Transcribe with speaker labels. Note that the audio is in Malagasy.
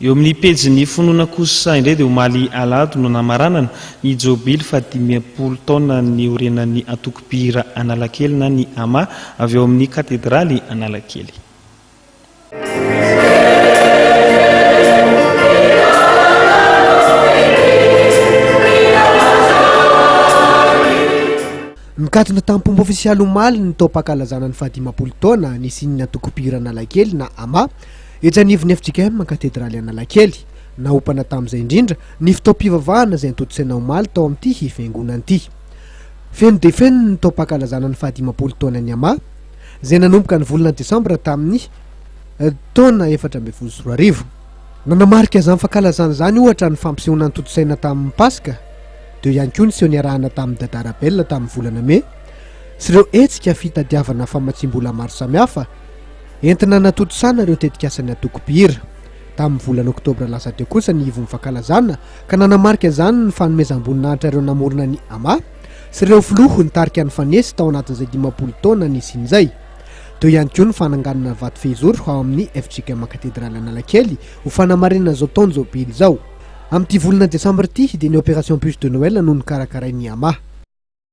Speaker 1: eo amin'ny pejy fonona kosa indray dia omaly alado no namaranana ny jobily fa 500 taona ny orenan'ny atokopihira Analakely na ny ama avy eo amin'ny katedraly Analakely.
Speaker 2: Mikatona tampombo ofisialy omaly ny tao-pakalazana ny 500 taona ny sinina atokopihira Analakely na ama ejanivon'ny FJKM katedraly Analakely naopana tamin'izay indrindra ny fitaom-pivavahana izay nitototsaina omaly tao amin'ity hifiangonana ity. Feno dia feno ny tao-pakalazana ny 500 taona ny ama izay nanomboka ny volana Desambra tamin'ny taona 2024. Nanamarika izany fankalazana izany ohatra ny fampisehoana ny tototsaina tamin'ny Paska, dia ihany koa ny seho niarahana tamin'ny Dadarabelona tamin'ny volana May sy ireo hetsika fitadiavana famatsim-bola maro samihafa entina natotosana ireo tetikasan'ny atokopihira. Tamin'ny volana Oktobra lasa teo kosa ny ivon'ny fankalazana ka nanamarika izany ny fanomezam-boninahitra ireo namorona ny ama sy ireo filoha nitarika ny fanesy tao anatin'izay 50 taona nisian'izay. Teo ihany koa ny fananganana vato fehizoro ao amin'ny FJKM katedraly Analakely ho fanamarinana izao taona izao bily izao. Amin'ity volana Desambra ity dia ny opération Bûche de Noël no nikarakarain'ny ama.